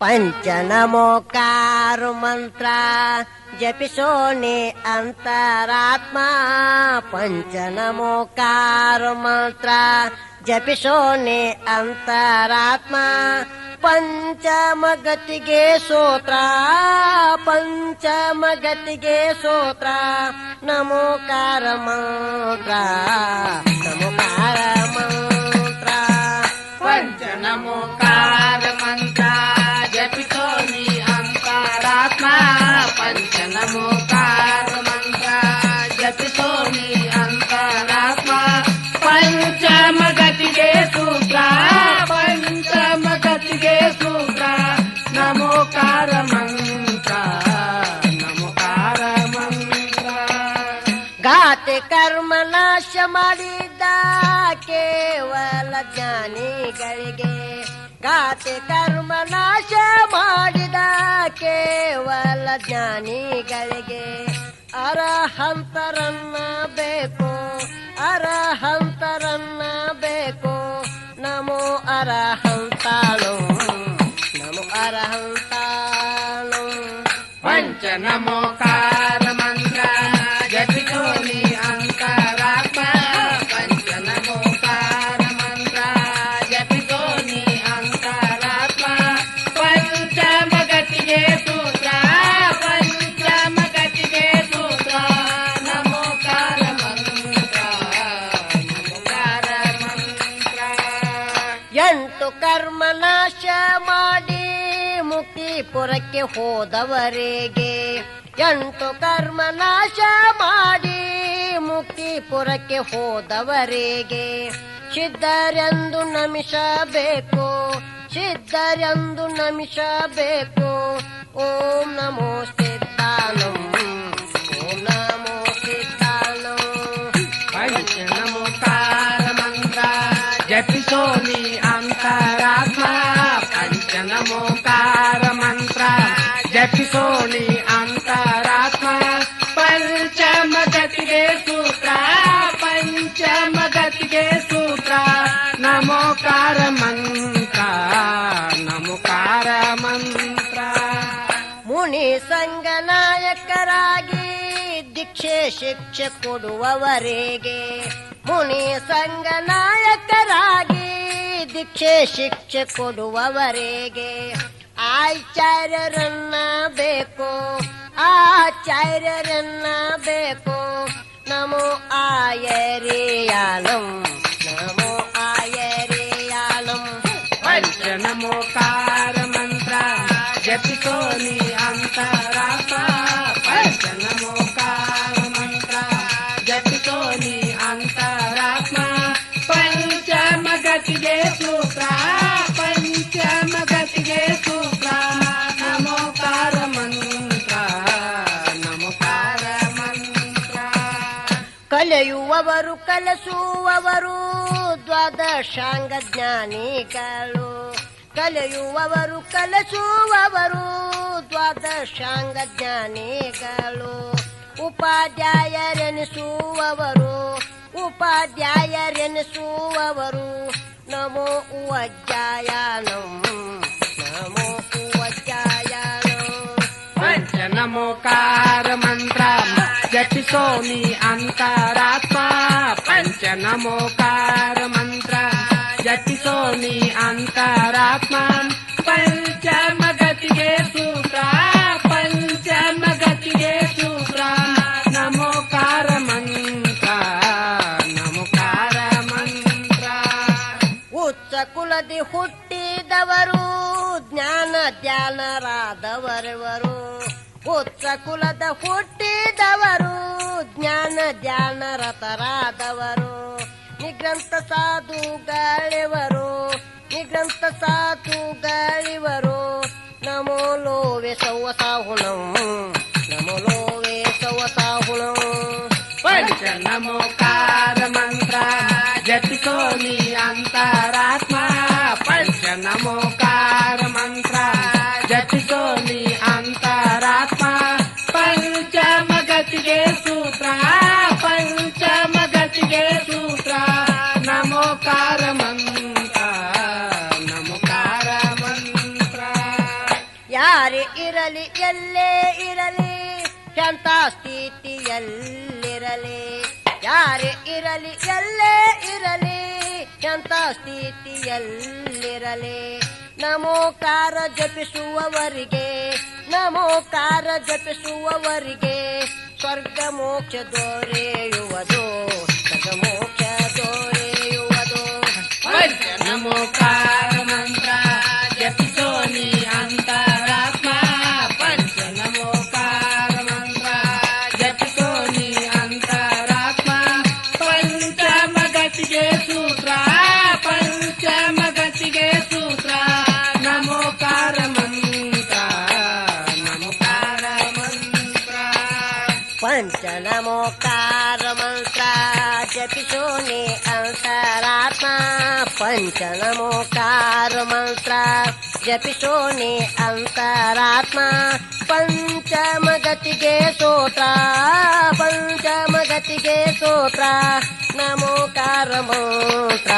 ಪಂಚನಮೋಕಾರ ಮಂತ್ರ ಜಪಿಸೋನೆ ಅಂತರಾತ್ಮ ಪಂಚನಮೋಕಾರ ಮಂತ್ರ ಜಪಿಸೋನೆ ಅಂತರಾತ್ಮ ಪಂಚಮಗತಿಗೆ ಸೋತ್ರ ಪಂಚಮಗತಿಗೆ ಸೋತ್ರ ನಮೋಕಾರ ಮಂತ್ರ ನಮೋಕಾರ ಮಂತ್ರ ಪಂಚನಮೋಕಾರ ಮಂತ್ರ ಜಪಿಸೋನಿ ಅಂತರಾತ್ಮ ಪಂಚನಮೋಕಾರ ಮಂತ್ರ ಜಪಿಸೋನಿ ಅಂತರಾತ್ಮ ಪಂಚಮಗತಿಗೆ ಸೂತ್ರ ಪಂಚಮಗತಿಗೆ ಸೂತ್ರ ನಮೋಕಾರ ಮಂತ್ರ ನಮೋಕಾರ ಮಂತ್ರ ಘಾತೆ ಕರ್ಮ ನಾಶ ಮಾಡಿದ್ದ ಕೇವಲ ಜ್ಞಾನಿಗಳಿಗೆ ಘಾತೆ ಕರ್ಮ ನಾಶ ಮಾಡಿದ ಕೇವಲ ಜ್ಞಾನಿಗಳಿಗೆ ಅರಹಂತರನ್ನ ಬೇಕು ಅರಹಂತರನ್ನ ಬೇಕು ನಮೋ ಅರಹಂತಾಳು ನಮೋ ಅರಹಂತಾಳು ಪಂಚನಮೋಕಾರ ಮಂತ್ರ ಜಪಿಸೋನಿ ಅಂತರಾತ್ಮ ಪಂಚನಮೋಕಾರ ಮಂತ್ರ ಜಪಿಸೋನಿ ಅಂತರಾತ್ಮ ಪಂಚಮಗತಿಗೆ ಸೂತ್ರ ಪಂಚಮಗತಿಗೆ ಸೂತ್ರ ನಮೋಕಾರ ಮಂತ್ರ ನಮೋಕಾರ ಮಂತ್ರ ಎಂಟು ಕರ್ಮ ನಾಶ ಮಾಡಿ ಮುಕ್ತಿಪುರಕ್ಕೆ ಹೋದವರಿಗೆ ಎಂಟು ಕರ್ಮ ನಾಶ ಮಾಡಿ ಮುಕ್ತಿಪುರಕ್ಕೆ ಹೋದವರಿಗೆ ಸಿದ್ಧರೆಂದು ನಮಿಸಬೇಕು ಸಿದ್ಧರೆಂದು ನಮಿಸಬೇಕು ಓಂ ನಮೋ ಸಿದ್ಧಾನಂ ಓಂ ನಮೋ ಸಿದ್ಧಾನಂ ಪಂಚನಮೋಕಾರ ಮಂತ್ರ ಜಪಿಸೋನಿ ಅಂತರಾತ್ಮ ಪಂಚನಮೋಕಾರ ಮಂತ್ರ ಜಪಿಸೋನಿ ಅಂತರಾತ್ಮ ಪಂಚಮಗತಿಗೆ ಸೂತ್ರ ಪಂಚಮಗತಿಗೆ ಸೂತ್ರ ನಮೋಕಾರ ಮಂತ್ರ ನಮೋಕಾರ ಮಂತ್ರ ಮುನಿ ಸಂಘ ನಾಯಕರಾಗಿ ದೀಕ್ಷೆ ಶಿಕ್ಷೆ ಕೊಡುವವರೆಗೆ ಮುನಿ ಸಂಘ ನಾಯಕರಾಗಿ ದೀಕ್ಷೆ ಶಿಕ್ಷೆ ಕೊಡುವವರೆಗೆ ಆಚಾರ್ಯರನ್ನ ಬೇಕು ಆಚಾರ್ಯರನ್ನ ಬೇಕು ನಮೋ ಆಯರಿಯಾಲಂ ನಮೋ ಆಯರಿಯಾಲಂ ಪಂಚನಮೋಕಾರ ಮಂತ್ರ ಜಪಿಸೋನಿ ಅಂತರಾತ್ಮ ಪಂಚನಮೋಕಾರ ಮಂತ್ರ ಜಪಿಸೋನಿ ಅಂತರಾತ್ಮ ಪಂಚಮಗತಿಗೆ ಸೂತ್ರ ಪಂಚಮಗತಿಗೆ ಸೂತ್ರ ನಮೋಕಾರ ಮಂತ್ರ ನಮೋಕಾರ ಮಂತ್ರ ಕಲಿಯುವವರು ಕಲಿಸುವವರು ದ್ವಾದಶಾಂಗ ಜ್ಞಾನಿಗಳು ಕಲಿಯುವವರು ಕಲಿಸುವವರು ದ್ವಾದಶಾಂಗ ಜ್ಞಾನಿಗಳು ಉಪಾಧ್ಯಾಯರೆನಿಸುವವರು ಉಪಾಧ್ಯಾಯರೆನಿಸುವವರು ನಮೋ ಉವಜ್ಜಾಯನಂ ನಮೋ ಉವಜ್ಜಾಯನಂ ಪಂಚನಮೋಕಾರ ಮಂತ್ರ ಜಪಿಸೋನಿ ಅಂತರಾತ್ಮ ಪಂಚನಮೋಕಾರ ಮಂತ್ರ ಜಪಿಸೋನಿ ಅಂತರಾತ್ಮ ಪಂಚಮಗತಿಗೆ ಸೂತ್ರ ಪಂಚಮಗತಿಗೆ ಸೂತ್ರ ನಮೋಕಾರ ಮಂತ್ರ ನಮೋಕಾರ ಮಂತ್ರ ಉಚ್ಚ ಕುಲದಿ ಹುಟ್ಟಿದವರು ಜ್ಞಾನ ಧ್ಯಾನರಾದವರವರು ಉಚ್ಚ ಕುಲದ ಹುಟ್ಟಿದವರು ಜ್ಞಾನ ಧ್ಯಾನರತರಾದವರು ನಿಗ್ರಂಥ ಸಾಧುಗಳಿವರು ನಿಗ್ರಂಥ ಸಾಧುಗಳಿವರು ನಮೋ ಲೋವೆ ಸೌವಸಾಹುಣಂ ನಮೋ ಲೋವೆ ಸೌವಸಾಹುಣಂ ಪಂಚನಮೋಕಾರ ಮಂತ್ರ ಜಪಿಸೋನಿ ಅಂತರಾತ್ಮ ಪಂಚನಮೋಕಾರ ಮಂತ್ರ ಜಪಿಸೋನಿ ಅಂತರಾತ್ಮ ಪಂಚಮಗತಿಗೆ ಸೂತ್ರ ಪಂಚಮಗತಿಗೆ ಸೂತ್ರ ನಮೋಕಾರ ಮಂತ್ರ ನಮೋಕಾರ ಮಂತ್ರ ಯಾರೇ ಇರಲಿ ಎಲ್ಲೇ ಇರಲಿ ಎಂತ ಸ್ಥಿತಿಯಲ್ಲಿರಲಿ ಯಾರೇ ಇರಲಿ ಎಲ್ಲೇ ಇರಲಿ ಎಂತ ಸ್ಥಿತಿಯಲ್ಲಿರಲಿ ನಮೋಕಾರ ಜಪಿಸುವವರಿಗೆ ನಮೋಕಾರ ಜಪಿಸುವವರಿಗೆ ಸ್ವರ್ಗ ಮೋಕ್ಷ ದೊರೆಯುವುದು ಸ್ವರ್ಗ ಮೋಕ್ಷ ದೊರೆಯುವುದು ನಮೋಕಾರ ಮಂತ್ರ ಜಪಿಸೋ ನೀ ಅಂತರಾತ್ಮ ಪಂಚ ನಮೋಕಾರ ಮಂತ್ರ ಜಪಿಸೋ ನೀ ಅಂತರಾತ್ಮ ಪಂಚಮಗತಿಗೆ ಸೂತ್ರ ಪಂಚಮಗತಿಗೆ ಸೂತ್ರ ನಮೋಕಾರ ಮಂತ್ರ ನಮೋಕಾರ ಮಂತ್ರ ಪಂಚ ನಮೋಕಾರ ಮಂತ್ರ ಜಪಿಸೋ ನೀ ಅಂತರಾತ್ಮ ಪಂಚ ನಮೋಕಾರ ಮಂತ್ರ ಜಪಿಸೋ ನೀ ಅಂತರಾತ್ಮ ಪಂಚಮಗತಿಗೆ ಸೋತ್ರ ಪಂಚಮಗತಿಗೆ ಸೋತ್ರ ನಮೋಕಾರ ಮಂತ್ರ